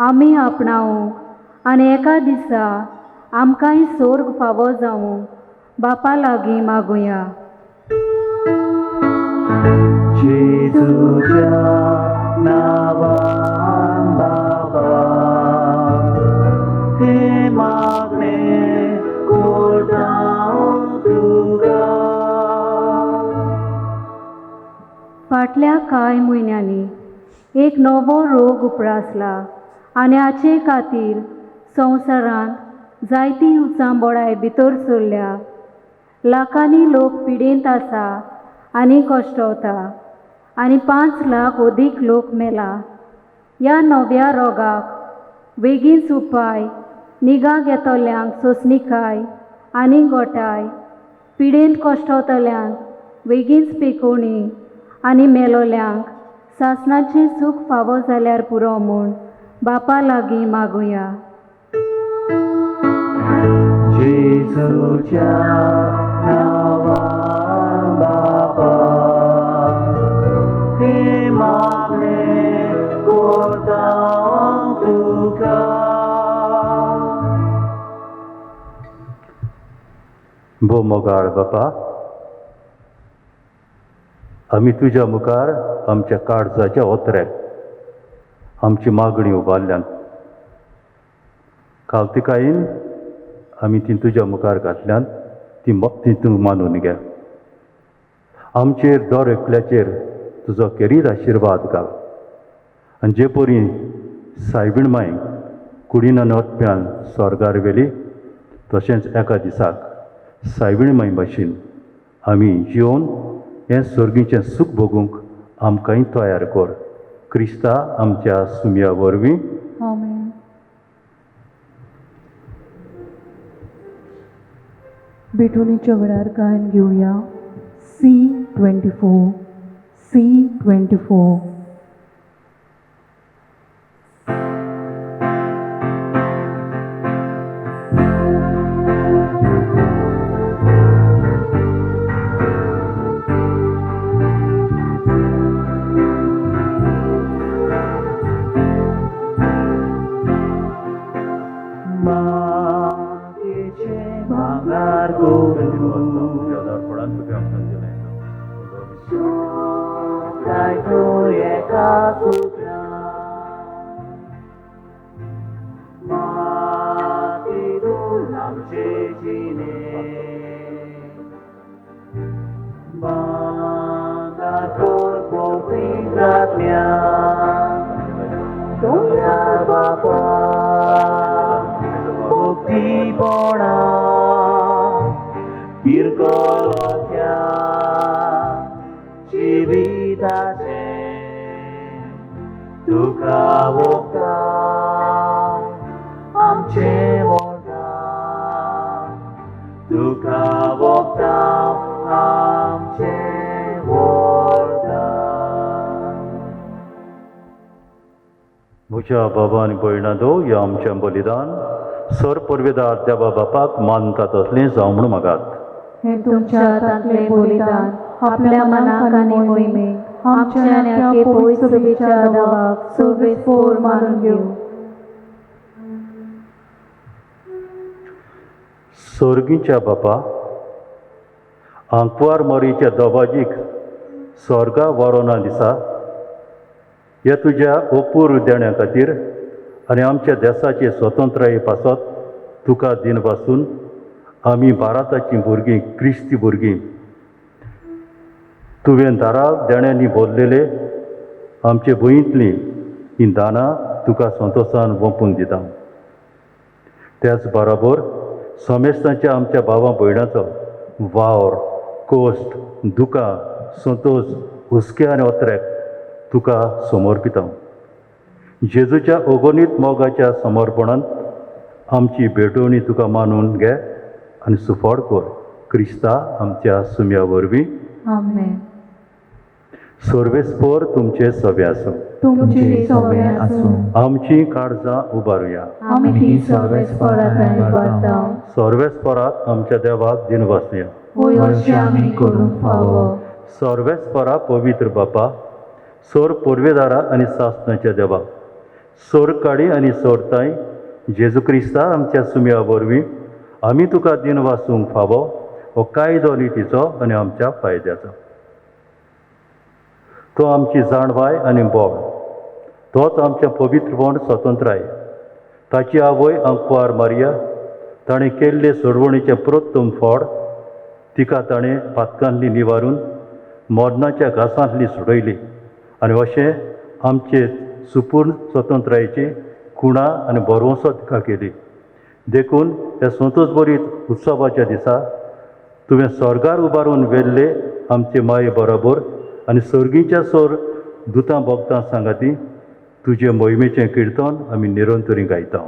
आमी आपणावंक आनी एका दिसा आमकांय स्वर्ग फावो जावंक बापा लागीं मागुया. फाटल्या कांय म्हयन्यांनी एक नवो रोग उप्रासला आनी हाचे खातीर संवसारांत जायती उचांबळाय भितर सरल्या. लाखांनी लोक पिडेंत आसा आनी कश्टवता आनी 5 लाख अदीक लोक मेला. ह्या नव्या रोगाक बेगीनच उपाय निगा घेतल्यांक सोंसणीकाय आनी गोठाय, पिडेंत कश्टवतल्यांक बेगीनच पेकोवणी आनी मेलोल्यांक सासणाचें सूख फावो जाल्यार पुरो म्हूण बापा लागीं मागुया. जेजूच्या नांवान बाबा हे मागणे करता तुका. भो मोगाळ बापा, आमी तुज्या मुखार आमच्या काळजाच्या ओत्र्याक आमची मागणी उबारल्यान कालतिकायेन आमी ती तुज्या मुखार घातल्यान ती तूं मानून घे. आमचेर दर एकल्याचेर तुजो खेरीत आशिर्वाद घाल. आनी जे परी सायबीण माय कुडीन वतप्यान स्वर्गार वेली, तशेंच एका दिसाक सायबीण माय भाशेन आमी जिवन हें सर्गीचें सूख भोगूंक आमकांय तयार कर. क्रिस्ता आमच्या सुमया वरवीं. आमेन. बेटोनीच्या वेळार गायन घेवया C24. C24. मातीचे भांगार करून लायतो एका सूत्रान. मातीतून आमचे जिणे भांगार कर पवित्रात्म्यान. दोंगर बापा भक्तीपणा बिरकलोत्या जिविताचे तुका वोगता आमचे वोगता. तुका वोगता आमचे वोगता. म्हज्या बाबा आनी भयणांदो, ह्या आमचें बलिदान सर परवेदार देवा बापाक मानता तसलें जावं म्हूण मागात. हे तुमच्या हातांतले बलिदान आपल्या मनाक आनी मोहिमेक आमच्या आनी आख्खे पवित्र विचार देवाक सर्वेस्पोर मानून घेऊ. सर्गीच्या बापा, आंकवार मोरीच्या दोबाजीक स्वर्गा व्हरोना दिसा ह्या तुज्या ओपूर देण्या खातीर आनी आमच्या देशाचे स्वतंत्राये पासत तुका दिन पासून आमी भारताचीं भुरगीं, क्रिस्ती भुरगीं तुवें दारां देण्यांनी भरलेले आमचे भुंयींतलीं हीं दानां तुका संतोशान वोंपूंक दिता. त्याच बरोबर समेस्तांच्या आमच्या भावां भयणांचो वावर, कोश्ट, दुकां, संतोश, हुस्के आनी ओत्र्याक तुका समर्पिता. जेजूच्या ओगोनीत मोगाच्या समर्पणांत आमची भेटवणी तुका मानून घे आनी सुफोड कर. क्रिस्ता आमच्या सुमया वरवीं. आमेन. सर्वेस्पोर तुमचे सवे आसूं. तुमचे सगळे आसूं. आमची काळजां उबारुया. आमी ती सर्वेस्परांत उबारता. सर्वेस्पराक आमच्या देवाक दिन वाचुया. होय अशें आमी करूंक फावो. सर्वेस्परा पवित्र बापा, सोर पोरवेदारा आनी सासणाच्या देवा, सोर काडी आनी सोरताय जेजू क्रिस्ता आमच्या सुमया वरवीं आमी तुका दिन वाचूंक फावो हो कायदो नितीचो आनी आमच्या फायद्याचो. तो आमची जाणवाय आनी बोड, तोच आमच्या पवित्रपण स्वतंत्राय. ताची आवय आंकवार मारिया, ताणें केल्ले सोडवणीचें प्रोत्तम फळ तिका ताणें पातकांतली निवारून मोडनाच्या घासांतली सोडयली आनी अशें आमचे सुपूर्ण स्वतंत्रायेची खुणा आनी बरवंसो तिका केली. देखून ह्या संतोश भरीत उत्सवाच्या दिसा तुवें स्वर्गार उबारून वेल्ले आमचे माये बरोबर आनी सर्गीच्या सोर दुतां भोगतां सांगाती तुजे मोहिमेचें किर्तन आमी निरंतरी गायता.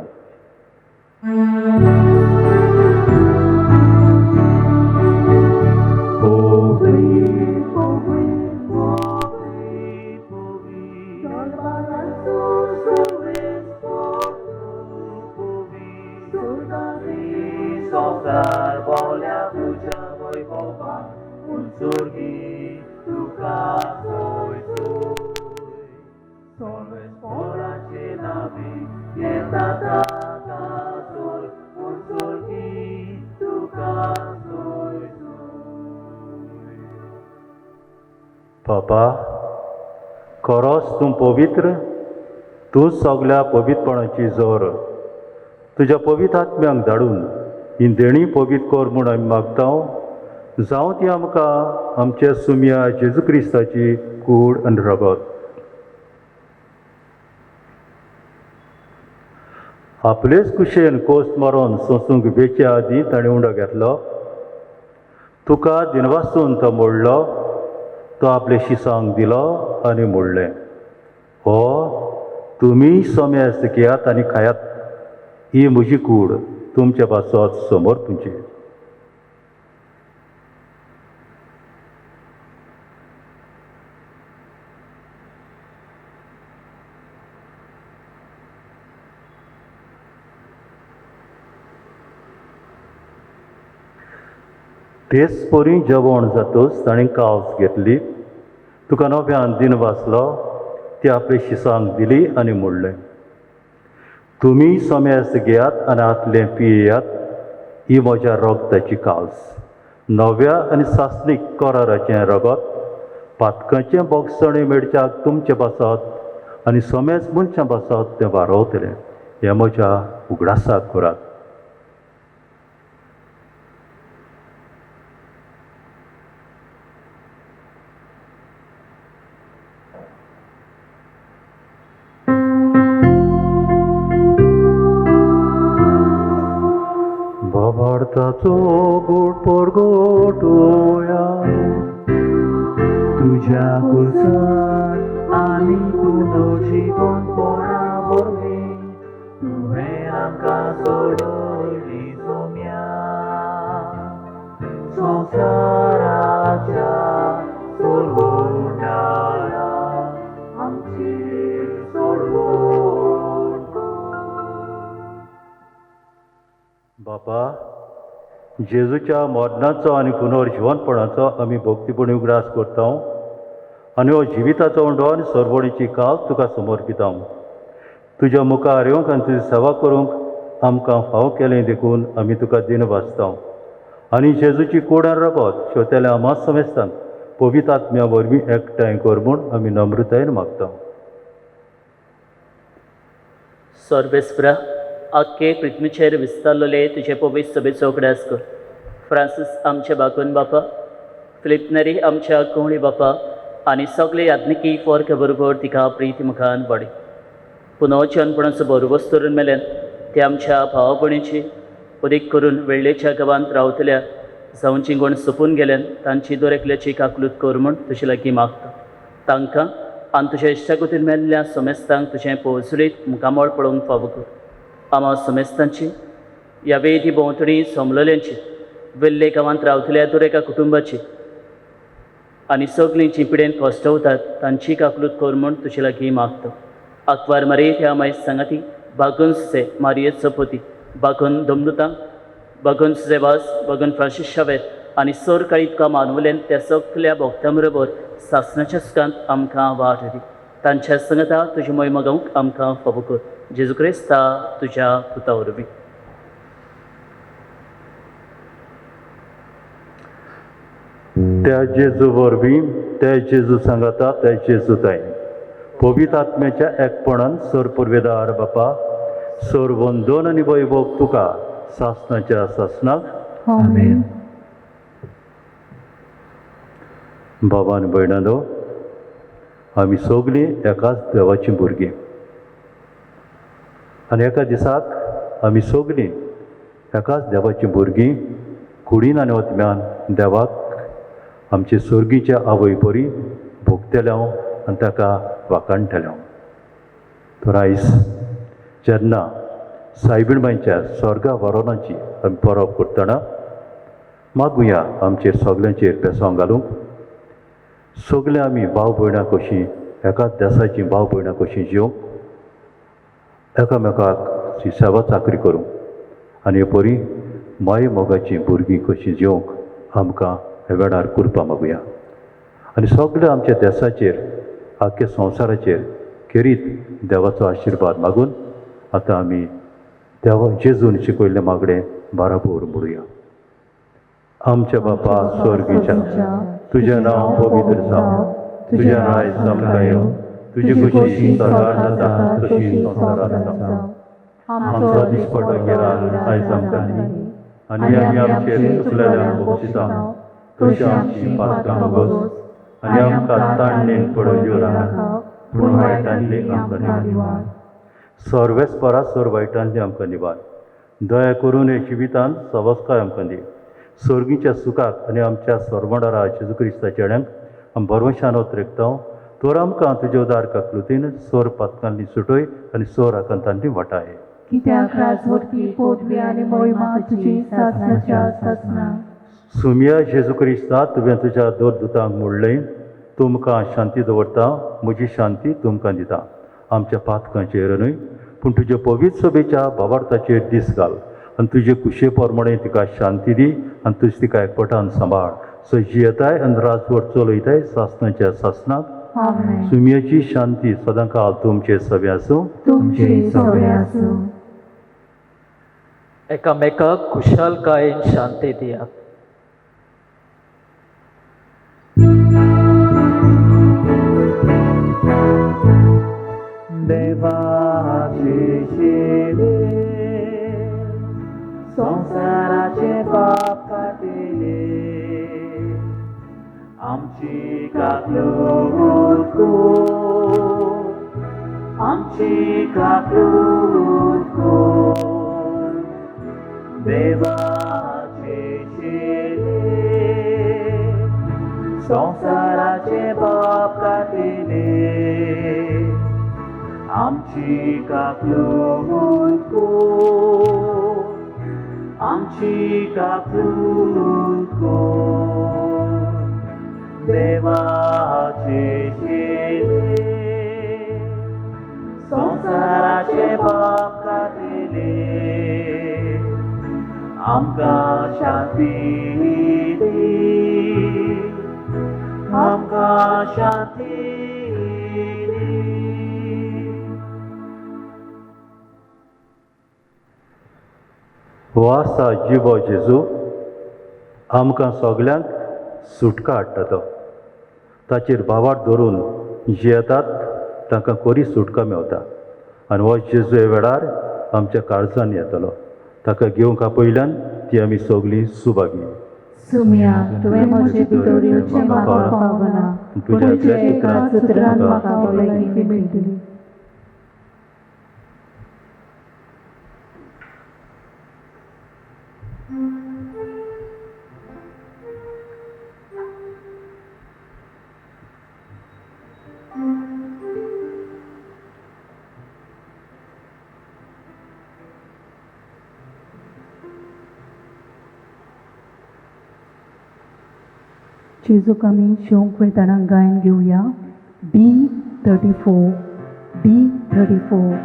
Unsurgi tuka soy Somes porace navi Yetata soy Unsurgi tuka soy Papa, खरोच तूं पवित्र तूं सगळ्या पवित्रपणाची जोर तुज्या पवित्र आत्म्यांक धाडून ही देणी पवित्र कर म्हूण आमी मागता जावं ती आमकां आमच्या सुम्या जेजू क्रिस्ताची कूड आनी रगत आपलेच कुशेन कोस्त मारून सोंसूंक वेच्या आदीं ताणें उंडो घेतलो तुका दिनवासून तो मोडलो तो आपले शिसांक दिलो आनी मोडलें हो तुमी सोम्यास घेयात आनी खायात ही म्हजी कूड तुमच्या पासत समोर तुमची तेच पोरी जेवण जातूच ताणें कावस घेतली तुका नव्यान दिन वाचलो ती आपले शिसांक दिली आनी मोडलें तुमी सोम्यास घेयात आनी आतलें पियेयात ही म्हज्या रगताची कावस नव्या आनी सासणीक कराराचें रगत पातकांचें बोगसणें मेडच्याक तुमचे पासत आनी सोम्यास मनशां पासत तें वारोवतलें हें म्हज्या उगडासाक करात बाबार्थाचो गोड परगटोया तुझ्या कुर्सार आनी तुझो जीवन पडा बरवी तुवें आमकां सोडली सोम्या संवसाराच्या सोडवोटारा आमची सोडवोट बापा जेजूच्या मरणाचो आनी पुनर्जिवनपणाचो आमी भक्तीपणी उगडास करता आनी हो जिविताचो उंडो आनी सरवणीची कास तुका समर्पिता तुज्या मुखार येवंक आनी तुजी सेवा करूंक आमकां फाव केलें देखून आमी तुका दिन वाचता आनी जेजूची कूड आनी रगत श्रोतेल्या आमां समेस्तांक पवित्र आत्म्या वरवीं एकठांय कर म्हूण आमी नम्रतायेन मागता सर्वेस्परा आख्खे पृथ्वीचेर विस्तारलेले तुजे पवित्र सभेचो उगडास कर फ्रांसीस आमचे बागोन बापा फिलिपनरी आमच्या कोवळी बापा आनी सगळे याज्ञिकी फॉर्क बरोबर तिका प्रीती मुखान वाडय पुनर्जन्मपणाचो बरोबस करून मेल्यान ते आमच्या भावा भयणीची उदीक करून वेळ्ळेच्या गांवांत रावतल्या जावं जीं कोण सोंपून गेल्यान तांची दर एकल्याची काकलूत कर म्हूण तुजे लागीं मागता तांकां आनी तुज्या इश्टागतीन मेल्ल्या समेस्तांक तुजें पोवसुलीत मुखामळ पळोवंक फावो कर आमा समेस्तांची ह्या वेदी भोंवतणी सोमलल्यांची वेल्ले गांवांत रावतल्या दर एका कुटुंबाची आनी सगळीं जीं पिडेन कश्टवतात तांची काकलूत कर म्हूण तुजे लागीं मागता आकवार मारये ह्या माय सांगाती बागून सुसे मारयेत चपोती बागून दमनुतां बागून सुसेवास बागून फ्रांसीस शावेर आनी सर काळीत का मानवलेन त्या सगळ्या भोगत्यां बरोबर सासणाच्या सुखांत आमकां वाट दी तांच्या संगता तुजी महिमा गावंक आमकां फावो कर जेजू क्रिस्ता तुज्या पुता वरवीं त्या जेजू वरवीं त्या जेजू सांगाता त्या जेजू ताई पवित्र आत्म्याच्या एकपणान सर पुर्वेदार बापा सर वंदन आनी वैभव तुका सासणाच्या सासणाक आमेन. बाबा आनी भयणानो आमी सगळीं एकाच देवाचीं भुरगीं आनी एका दिसाक आमी सगळीं एकाच देवाचीं भुरगीं कुडीन आनी ओतम्यान देवाक आमचे सर्गीच्या आवय परी भोगतल्या आनी ताका वाखाणटल्या तर आयज जेन्ना सायबीणबाईंच्या स्वर्गा वरोनाची आमी परब करतना मागुया आमचेर सगल्यांचेर पेसांव घालूंक सगळे आमी भाव भयणां कशीं एकाच देसाचीं भाव भयणां कशीं जिवंक एकामेकाक सेवा चाकरी करूंक आनी परी माय मोगाचीं भुरगीं कशीं जिवंक आमकां हे वेळार करपा मागुया आनी सगळ्या आमच्या देशाचेर आख्या संवसाराचेर खेरीत देवाचो आशिर्वाद मागून आतां आमी देवा जेजून शिकयल्लें मागणें बाराबोर म्हणुया. आमच्या बापा स्वर्गीच्या, तुजें नांव पवित्र जावं, तुजें राज आमकां येवं, तुजी खुशी सदां जाता तशी संवसारांत जावं. आमचो दिसपडो गिराय आयज आमकां दी आनी आमी आमचेर चुकलेल्यांक बक्षिता तशी आमची पातकां मागोस आनी आमकां ताणणेन पडोवच्यो नाका पूण वायटांतली आमकां निवाड. सर्वेस्परा सर वायटांतली आमकां निवाड. दया करून हे जिवितांत सवस्काय आमकां दी. सर्गीच्या सुखाक आनी आमच्या सोरमोडारा जेजू क्रिस्ताच्या येण्याक आमी बरवशान वतरेकतां. तर आमकां तुज्या उदार काकलुतीन सोर पातकांतली सुटय आनी सोर आकांतांतली वाटाय. कित्याक राजवटी पोटवी आनी मोहिमा तुजी सासणाच्या सासना. सुमिया जेजू क्रिस्ता तुवें तुज्या दोरदुतांक म्हणलें, तुमकां शांती दवरता, म्हजी शांती तुमकां दिता. आमच्या पातकांचेर न्हय पूण तुज्या पवित्र सभेच्या भावार्थाचेर दीस घाल आनी तुजे कुशे पोरमणे तिका शांती दी आनी तुजी तिका एकपटान सांबाळ. सो जियेताय आनी राजवट चलयताय सासणाच्या सासनाक. सुमियाची शांती सदां काळ तुमचे सभे आसूं. तुमचे सगळे आसूं. एकामेकाक खुशालकायेन शांती दियात. देवाचे शेरे संसाराचे पाप काटिले, आमची काकलूत कोर, आमची काकलूत कोर. देवाचे शेरे संसाराचे पाप काटिले, आमची काकलूत कोर, आमची काकलूत कोर. देवाचे शेरे संसाराचे पाप काटिले, आमकां शांती दी, आमकां शांती दी. हो आसा जिवो जेजू, आमकां सगल्यांक सुटका हाडटा तो. ताचेर भावार्थ धरून जियेतात तांकां खरी सुटका मेवता. आनी हो जेजू हे वेळार आमच्या काळजान येतलो. ताका घेवंक पयल्यान ती आमी सगळीं सुभागी. सुमिया तुवें म्हजे भितोऱ्योचें म्हाका पावना, पूण तुज्या एका सुत्रान म्हाका भलायकी मेळटली. जेजूक आमी शेवंक वयताना गायन घेवया. D34 D34.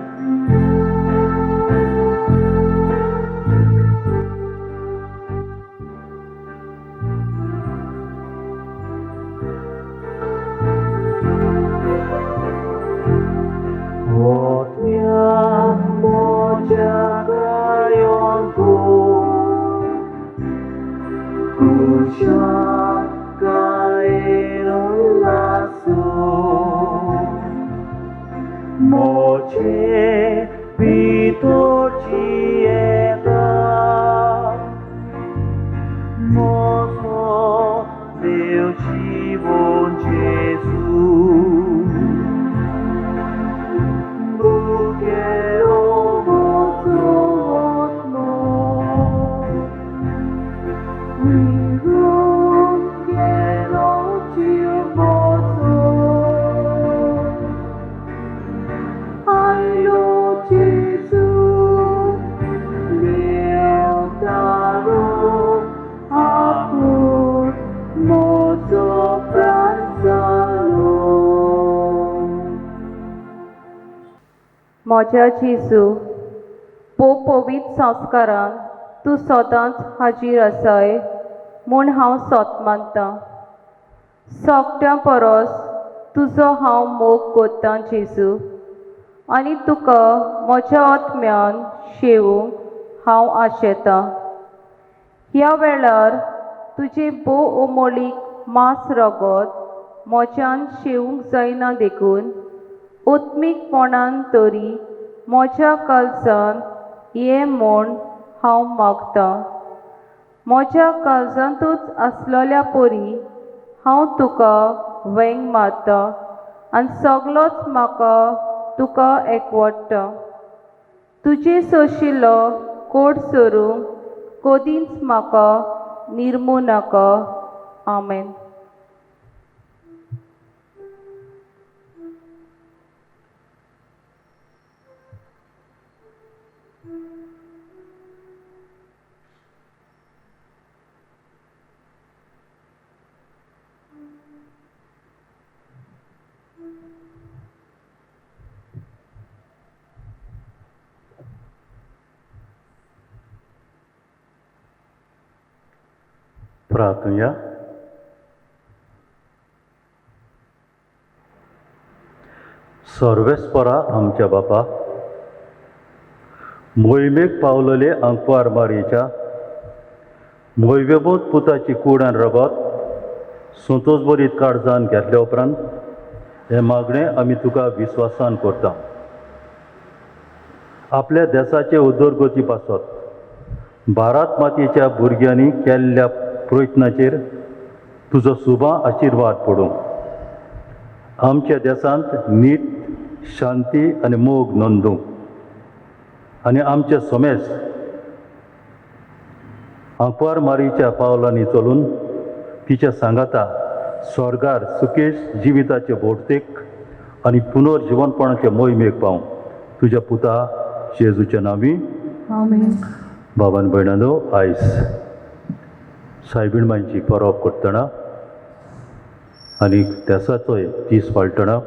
Moche vitorcieta, mozo Deus te bom Jesus, porque o mozo म्हज्या जेजू, पवित्र संस्कारान तूं सदांच हाजीर आसाय. म्हूण हांव सोत मानतां. सोगट्यां परस तुजो हांव मोग कोत्तां जेजू, आनी तुका म्हज्या आत्म्यान शेवूंक हांव आशेतां. ह्या वेळार तुजे भोव ओमळीक मांस रगत म्हज्यान शेवूंक जायना देखून ओत्मीकपणान तरी म्हज्या काळजान ये म्हूण हांव मागतां. म्हज्या काळजांतूच आसलेल्या परी हांव तुका वेंग मारतां आनी सगलोच म्हाका तुका एकवटता. तुजे सोशिल्लो कोड सोरूंक कदींच म्हाका निर्मू नाका. आमेन. प्रार्थना. सर्वेस्परा आमच्या बापा, मोहिमेक पावलेले अंकवार मारयेच्या मोहिमेबूत पुताची कूड आनी रगत संतोश बरीत काळजान घेतल्या उपरांत हे मागणें आमी तुका विस्वासान करता. आपल्या देशाचे उदरगती पासत भारत मातयेच्या भुरग्यांनी केल्ल्या प्रयत्नाचेर तुजो सुबा आशिर्वाद पडूं. आमच्या देशांत नीत, शांती आनी मोग नोंदूं आनी आमचे समेज अंकवार मारीच्या पावलांनी चलून तिच्या सांगाता स्वर्गार सुखेश जिविताचे भोवतेक आनी पुनर्जीवनपणाचे मोहिमेक पावूं. तुज्या पुता जेजूच्या नांवी. आमेन. बाबान भयणानो, आयज सायबीण परब करतना आनी देसाचोय दीस पाळटना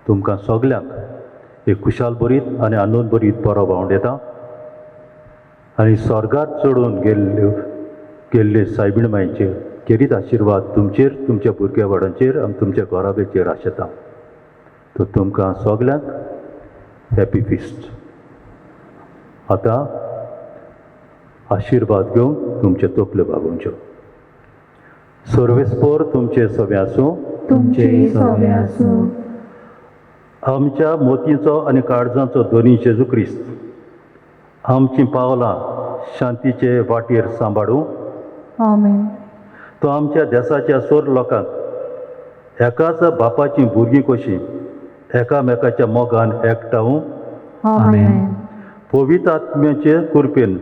तुमकां सगल्यांक एक खुशाल बरीत आनी आनंद बरीत परब हांव दितां. आनी स्वर्गात चडून गेल्ले सायबीण मांयचेर केरीत आशिर्वाद तुमचेर, तुमच्या भुरग्या वाडांचेर आनी तुमच्या घोराबेचेर आशेता. तो तुमकां सगल्यांक हॅपी फिस्ट. आतां आशिर्वाद घेवन तुमचे तकल्यो बागोवच्यो. सर्वेस्पर तुमचे सवे आसूं. तुमचे सवे आसूं. आमच्या मोतीचो आनी काळजांचो दोनी जेजू क्रिस्त आमचीं पावलां शांतीचे वाटेर सांबाळूं. आमेन. तो आमच्या देशाच्या सोर लोकांक एकाच बापाचीं भुरगीं कशीं एकामेकाच्या मोगान एकठांवूं. आमेन. पवित्र आत्म्याचे कृपेन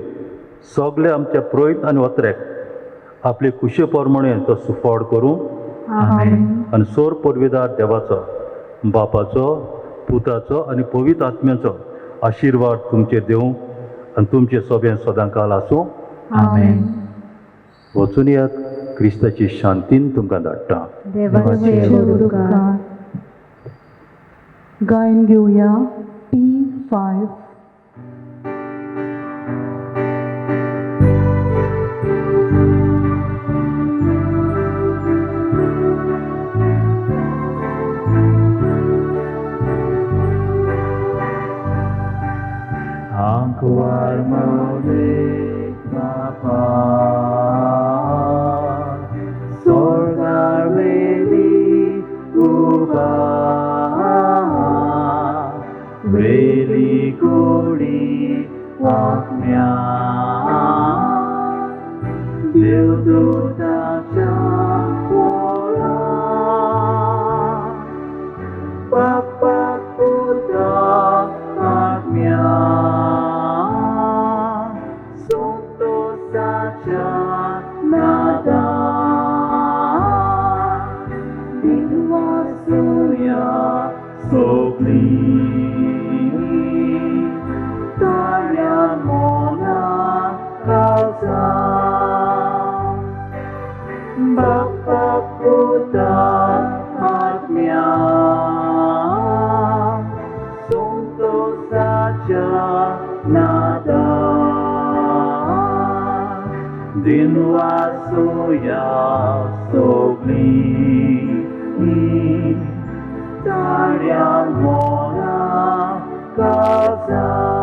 सगळे आमच्या प्रयत्न आनी वत्र्याक आपले खुशे प्रमाणे तो सुफोड करूं. आमेन. आनी सोर परवेदार देवाचो, बापाचो, पुताचो आनी पवित्र आत्म्याचो आशिर्वाद तुमचेर देवं आनी तुमचे सोबें सदांकाल आसूं. आमेन. वचून यात. क्रिस्ताची शांतीन तुमकां धाडटा. देवाचे उपकार. गायन घेवया P5. अंकवार मौलिक बापा, स्वर्गार वेली उबा, वेली कोडी आत्म्या देवदूताच्या पोळा, बाप्पा पुता आत्म्या संतोषाच्या नादा दिनवासूया सोगली ताळ्या मोना काळजा. बाप्पा दिनवासुया सोगली ताड्या मोना काजा